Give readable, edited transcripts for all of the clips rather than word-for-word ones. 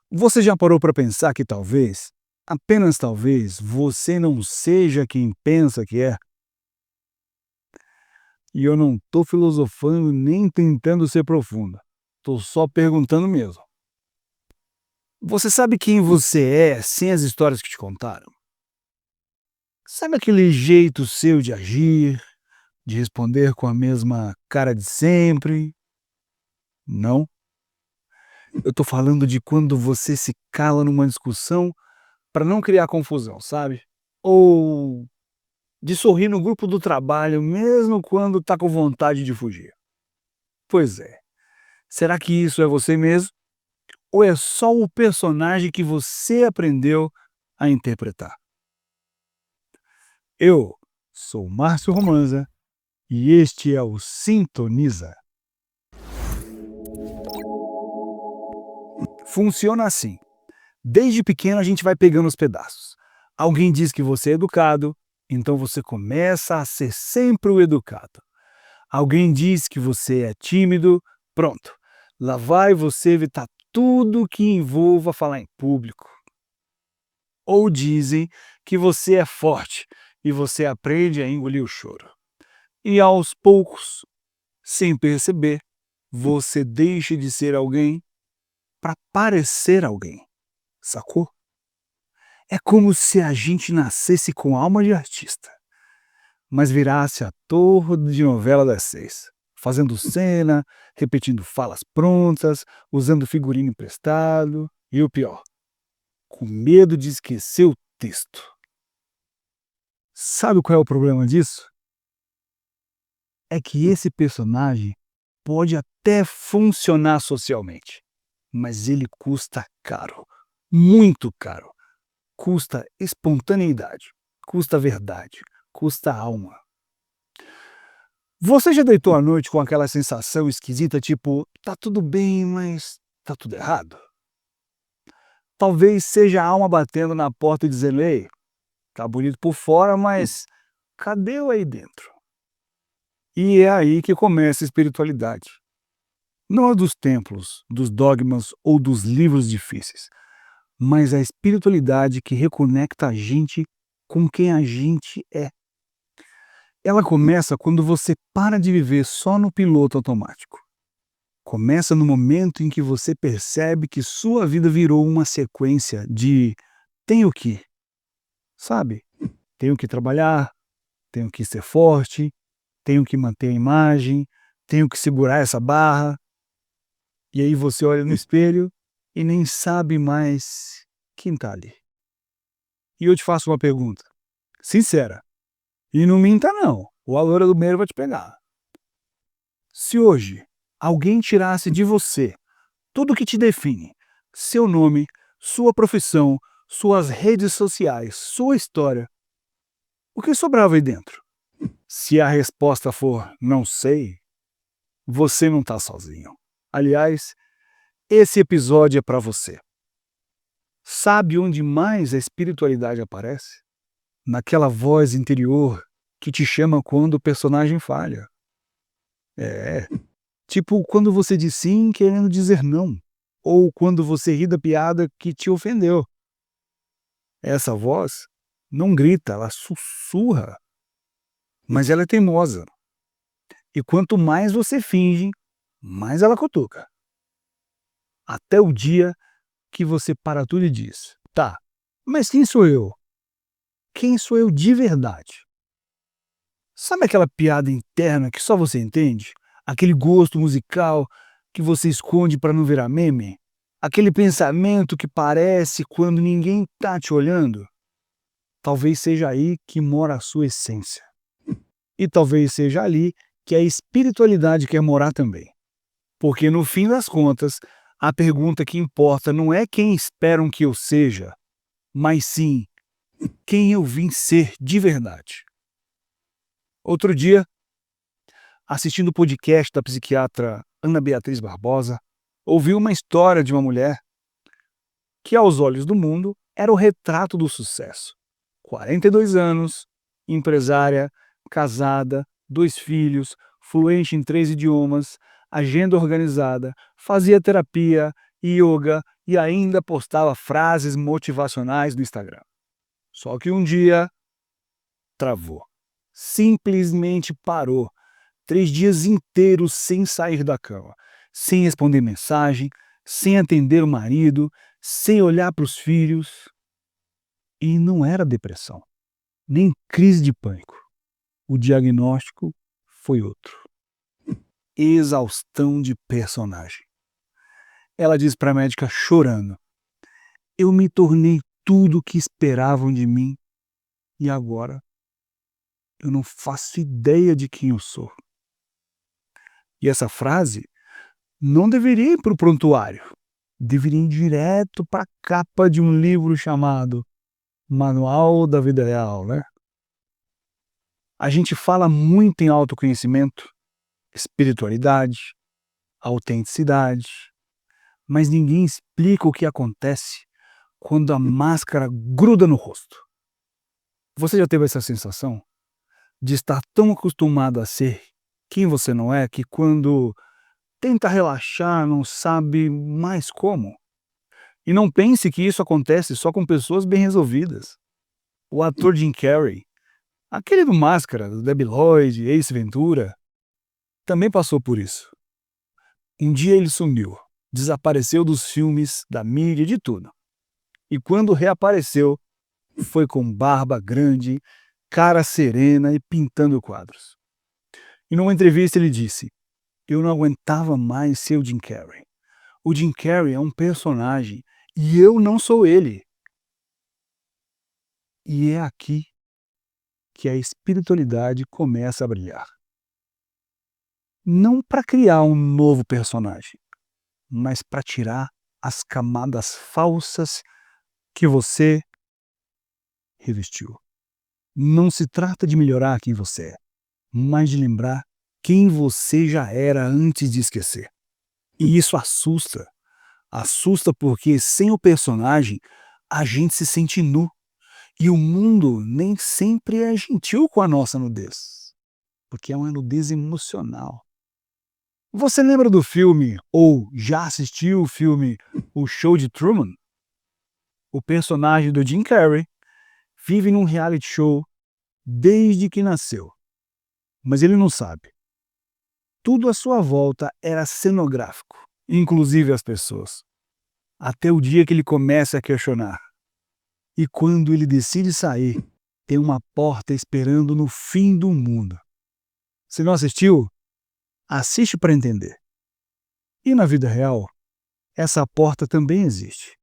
Você já parou para pensar que talvez, apenas talvez, você não seja quem pensa que é? E eu não estou filosofando nem tentando ser profundo. Estou só perguntando mesmo. Você sabe quem você é sem as histórias que te contaram? Sabe aquele jeito seu de agir, de responder com a mesma cara de sempre? Não. Eu estou falando de quando você se cala numa discussão para não criar confusão, sabe? Ou de sorrir no grupo do trabalho mesmo quando está com vontade de fugir. Pois é. Será que isso é você mesmo? Ou é só o personagem que você aprendeu a interpretar? Eu sou Márcio Romanza e este é o Sintoniza. Funciona assim. Desde pequeno a gente vai pegando os pedaços. Alguém diz que você é educado, então você começa a ser sempre o educado. Alguém diz que você é tímido, pronto. Lá vai você evitar tudo que envolva falar em público. Ou dizem que você é forte e você aprende a engolir o choro. E aos poucos, sem perceber, você deixa de ser alguém para parecer alguém, sacou? É como se a gente nascesse com alma de artista, mas virasse ator de novela das 6, fazendo cena, repetindo falas prontas, usando figurino emprestado e o pior, com medo de esquecer o texto. Sabe qual é o problema disso? É que esse personagem pode até funcionar socialmente, mas ele custa caro, muito caro. Custa espontaneidade, custa verdade, custa alma. Você já deitou à noite com aquela sensação esquisita, tipo, tá tudo bem, mas tá tudo errado? Talvez seja a alma batendo na porta e dizendo, ei, tá bonito por fora, mas cadê o aí dentro? E é aí que começa a espiritualidade. Não a dos templos, dos dogmas ou dos livros difíceis, mas a espiritualidade que reconecta a gente com quem a gente é. Ela começa quando você para de viver só no piloto automático. Começa no momento em que você percebe que sua vida virou uma sequência de tenho que, sabe? Tenho que trabalhar, tenho que ser forte, tenho que manter a imagem, tenho que segurar essa barra. E aí você olha no espelho e nem sabe mais quem tá ali. E eu te faço uma pergunta, sincera, e não minta não, ou a loira do banheiro vai te pegar. Se hoje alguém tirasse de você tudo que te define, seu nome, sua profissão, suas redes sociais, sua história, o que sobrava aí dentro? Se a resposta for não sei, você não está sozinho. Aliás, esse episódio é para você. Sabe onde mais a espiritualidade aparece? Naquela voz interior que te chama quando o personagem falha. É, tipo quando você diz sim querendo dizer não, ou quando você ri da piada que te ofendeu. Essa voz não grita, ela sussurra, mas ela é teimosa. E quanto mais você finge, mais ela cutuca. Até o dia que você para tudo e diz: tá, mas quem sou eu? Quem sou eu de verdade? Sabe aquela piada interna que só você entende? Aquele gosto musical que você esconde para não virar meme? Aquele pensamento que parece quando ninguém tá te olhando? Talvez seja aí que mora a sua essência. E talvez seja ali que a espiritualidade quer morar também. Porque no fim das contas, a pergunta que importa não é quem esperam que eu seja, mas sim quem eu vim ser de verdade. Outro dia, assistindo o podcast da psiquiatra Ana Beatriz Barbosa, ouvi uma história de uma mulher que, aos olhos do mundo, era o retrato do sucesso. 42 anos, empresária, casada, 2 filhos, fluente em 3 idiomas, agenda organizada, fazia terapia, yoga e ainda postava frases motivacionais no Instagram. Só que um dia travou. Simplesmente parou. 3 dias inteiros sem sair da cama, sem responder mensagem, sem atender o marido, sem olhar para os filhos. E não era depressão, nem crise de pânico. O diagnóstico foi outro: exaustão de personagem. Ela disse para a médica chorando: "Eu me tornei tudo o que esperavam de mim e agora eu não faço ideia de quem eu sou." E essa frase não deveria ir para o prontuário, deveria ir direto para a capa de um livro chamado Manual da Vida Real, né? A gente fala muito em autoconhecimento, espiritualidade, autenticidade, mas ninguém explica o que acontece quando a máscara gruda no rosto. Você já teve essa sensação de estar tão acostumado a ser quem você não é que quando tenta relaxar não sabe mais como? E não pense que isso acontece só com pessoas bem resolvidas. O ator Jim Carrey, aquele do Máscara, do Debi Lloyd, Ace Ventura, também passou por isso. Um dia ele sumiu, desapareceu dos filmes, da mídia, de tudo. E quando reapareceu, foi com barba grande, cara serena e pintando quadros. E numa entrevista ele disse: "Eu não aguentava mais ser o Jim Carrey. O Jim Carrey é um personagem e eu não sou ele." E é aqui que a espiritualidade começa a brilhar. Não para criar um novo personagem, mas para tirar as camadas falsas que você revestiu. Não se trata de melhorar quem você é, mas de lembrar quem você já era antes de esquecer. E isso assusta. Assusta porque sem o personagem a gente se sente nu. E o mundo nem sempre é gentil com a nossa nudez, porque é uma nudez emocional. Você lembra do filme, ou já assistiu o filme O Show de Truman? O personagem do Jim Carrey vive num reality show desde que nasceu, mas ele não sabe. Tudo à sua volta era cenográfico, inclusive as pessoas. Até o dia que ele começa a questionar. E quando ele decide sair, tem uma porta esperando no fim do mundo. Se não assistiu, assiste para entender. E na vida real, essa porta também existe.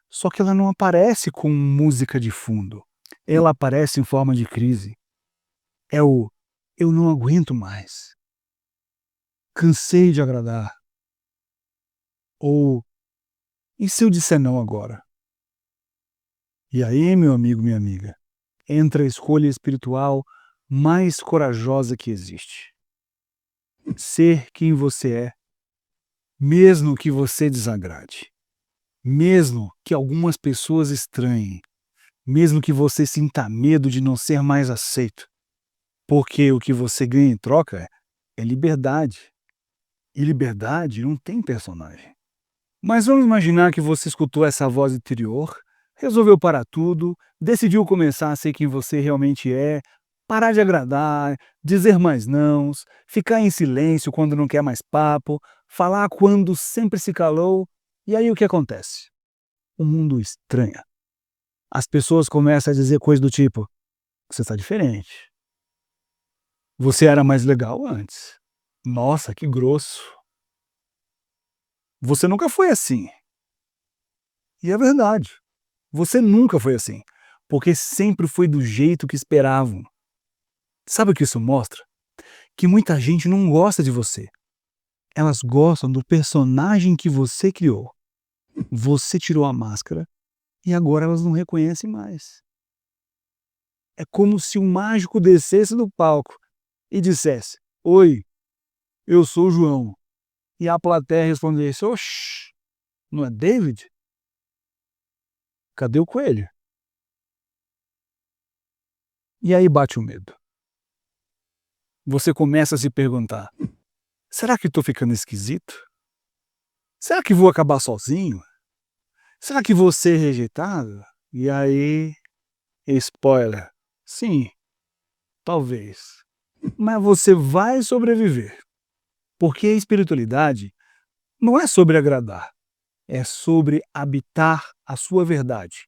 Só que ela não aparece com música de fundo. Ela aparece em forma de crise. É o "eu não aguento mais", "cansei de agradar", ou "e se eu disser não agora?" E aí, meu amigo, minha amiga, entra a escolha espiritual mais corajosa que existe. Ser quem você é, mesmo que você desagrade, mesmo que algumas pessoas estranhem, mesmo que você sinta medo de não ser mais aceito, porque o que você ganha em troca é liberdade. E liberdade não tem personagem. Mas vamos imaginar que você escutou essa voz interior, resolveu parar tudo, decidiu começar a ser quem você realmente é, parar de agradar, dizer mais nãos, ficar em silêncio quando não quer mais papo, falar quando sempre se calou. E aí o que acontece? O mundo estranha. As pessoas começam a dizer coisas do tipo: "Você está diferente. Você era mais legal antes. Nossa, que grosso. Você nunca foi assim." E é verdade. Você nunca foi assim, porque sempre foi do jeito que esperavam. Sabe o que isso mostra? Que muita gente não gosta de você. Elas gostam do personagem que você criou. Você tirou a máscara e agora elas não reconhecem mais. É como se um mágico descesse do palco e dissesse: "Oi, eu sou o João." E a plateia respondesse: "Oxi, não é David? Cadê o coelho?" E aí bate o medo. Você começa a se perguntar: será que estou ficando esquisito? Será que vou acabar sozinho? Será que você é rejeitado? E aí, spoiler, sim, talvez. Mas você vai sobreviver, porque a espiritualidade não é sobre agradar, é sobre habitar a sua verdade.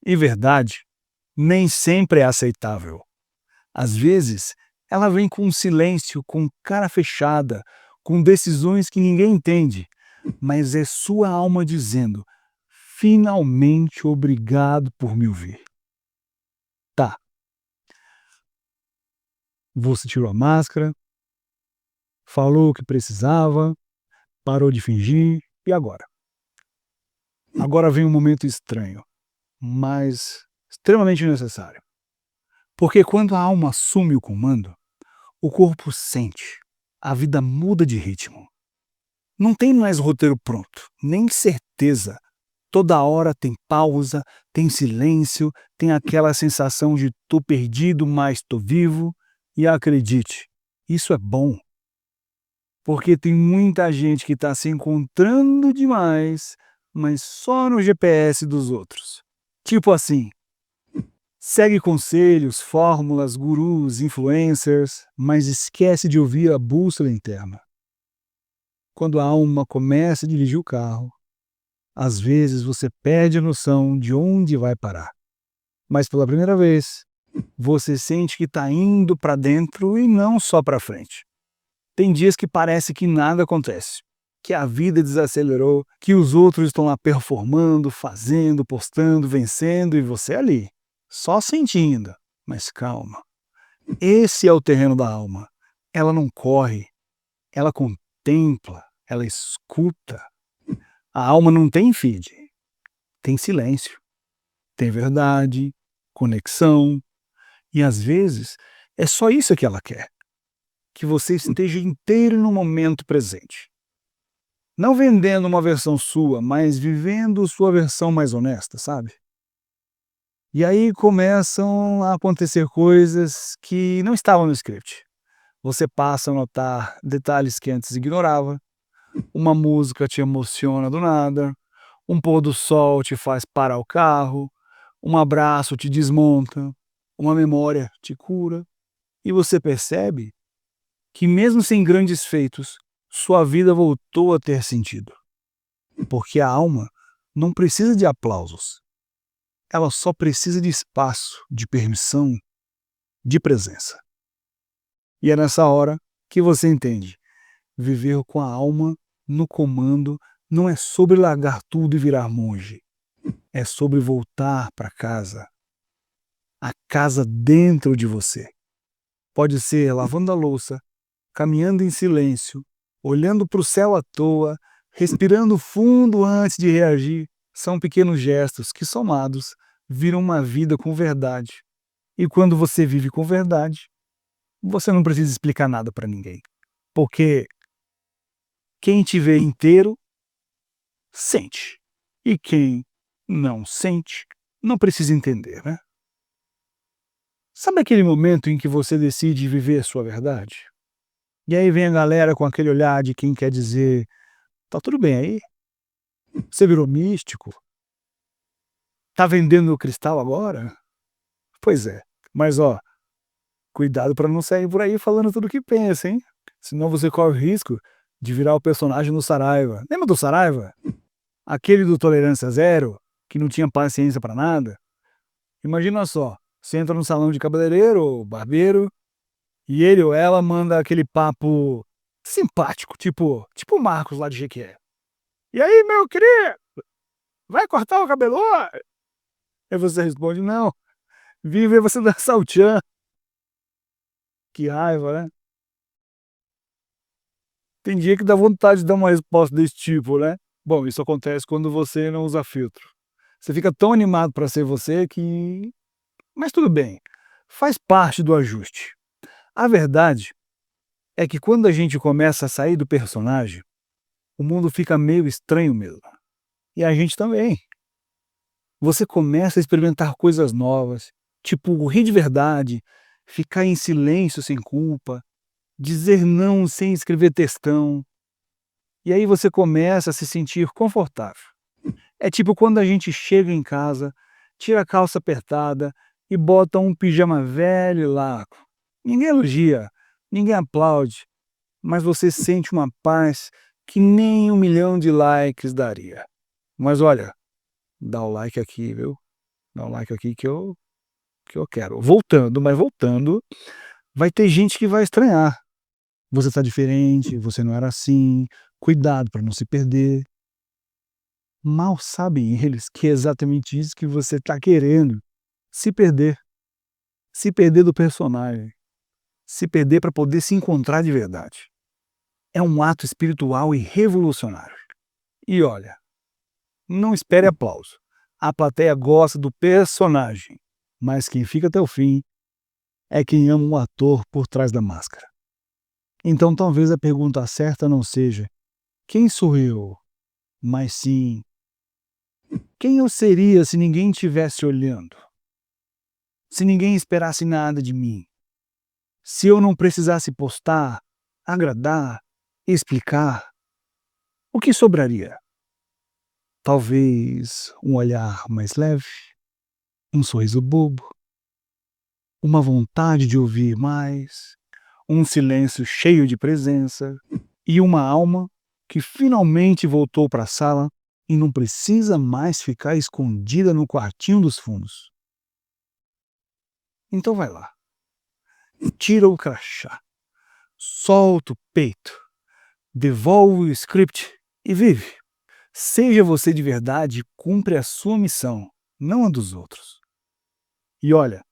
E verdade nem sempre é aceitável. Às vezes, ela vem com silêncio, com cara fechada, com decisões que ninguém entende, mas é sua alma dizendo: finalmente obrigado por me ouvir. Tá, você tirou a máscara, falou o que precisava, parou de fingir, e agora? Agora vem um momento estranho, mas extremamente necessário. Porque quando a alma assume o comando, o corpo sente, a vida muda de ritmo. Não tem mais roteiro pronto, nem certeza. Toda hora tem pausa, tem silêncio, tem aquela sensação de tô perdido, mas tô vivo. E acredite, isso é bom, porque tem muita gente que está se encontrando demais, mas só no GPS dos outros. Tipo assim, segue conselhos, fórmulas, gurus, influencers, mas esquece de ouvir a bússola interna. Quando a alma começa a dirigir o carro, às vezes você perde a noção de onde vai parar. Mas pela primeira vez, você sente que está indo para dentro e não só para frente. Tem dias que parece que nada acontece, que a vida desacelerou, que os outros estão lá performando, fazendo, postando, vencendo e você ali, só sentindo. Mas calma, esse é o terreno da alma. Ela não corre, ela contempla, ela escuta. A alma não tem feed, tem silêncio, tem verdade, conexão, e às vezes é só isso que ela quer, que você esteja inteiro no momento presente. Não vendendo uma versão sua, mas vivendo sua versão mais honesta, sabe? E aí começam a acontecer coisas que não estavam no script. Você passa a notar detalhes que antes ignorava, uma música te emociona do nada, um pôr do sol te faz parar o carro, um abraço te desmonta, uma memória te cura, e você percebe que, mesmo sem grandes feitos, sua vida voltou a ter sentido. Porque a alma não precisa de aplausos, ela só precisa de espaço, de permissão, de presença. E é nessa hora que você entende: viver com a alma no comando não é sobre largar tudo e virar monge, é sobre voltar para casa, a casa dentro de você. Pode ser lavando a louça, caminhando em silêncio, olhando para o céu à toa, respirando fundo antes de reagir. São pequenos gestos que, somados, viram uma vida com verdade. E quando você vive com verdade, você não precisa explicar nada para ninguém. Porque quem te vê inteiro, sente. E quem não sente, não precisa entender, né? Sabe aquele momento em que você decide viver sua verdade? E aí vem a galera com aquele olhar de quem quer dizer: tá tudo bem aí? Você virou místico? Tá vendendo cristal agora? Pois é, mas ó, cuidado para não sair por aí falando tudo o que pensa, hein? Senão você corre o risco de virar o personagem do Saraiva. Lembra do Saraiva? Aquele do Tolerância Zero, que não tinha paciência para nada? Imagina só, você entra no salão de cabeleireiro ou barbeiro e ele ou ela manda aquele papo simpático, tipo o Marcos lá de Jequié. E aí, meu querido, vai cortar o cabelo? Aí você responde: não, vim ver você dançar o tchan. Que raiva, né? Tem dia que dá vontade de dar uma resposta desse tipo, né? Bom, isso acontece quando você não usa filtro. Você fica tão animado para ser você que... Mas tudo bem, faz parte do ajuste. A verdade é que quando a gente começa a sair do personagem, o mundo fica meio estranho mesmo. E a gente também. Você começa a experimentar coisas novas, tipo rir de verdade, ficar em silêncio sem culpa, dizer não sem escrever textão. E aí você começa a se sentir confortável. É tipo quando a gente chega em casa, tira a calça apertada e bota um pijama velho e largo. Ninguém elogia, ninguém aplaude, mas você sente uma paz que nem 1 milhão de likes daria. Mas olha, dá o like aqui, viu? Dá o like aqui que eu quero. Voltando, vai ter gente que vai estranhar. Você está diferente, você não era assim, cuidado para não se perder. Mal sabem eles que é exatamente isso que você está querendo, se perder. Se perder do personagem, se perder para poder se encontrar de verdade. É um ato espiritual e revolucionário. E olha, não espere aplauso. A plateia gosta do personagem, mas quem fica até o fim é quem ama o ator por trás da máscara. Então talvez a pergunta certa não seja quem sou eu, mas sim quem eu seria se ninguém estivesse olhando, se ninguém esperasse nada de mim, se eu não precisasse postar, agradar, explicar, o que sobraria? Talvez um olhar mais leve, um sorriso bobo, uma vontade de ouvir mais, um silêncio cheio de presença e uma alma que finalmente voltou para a sala e não precisa mais ficar escondida no quartinho dos fundos. Então vai lá, tira o crachá, solta o peito, devolve o script e vive. Seja você de verdade e cumpre a sua missão, não a dos outros. E olha,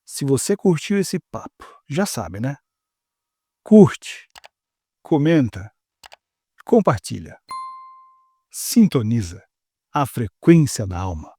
se você curtiu esse papo, já sabe, né? Curte, comenta, compartilha. Sintoniza a frequência da alma.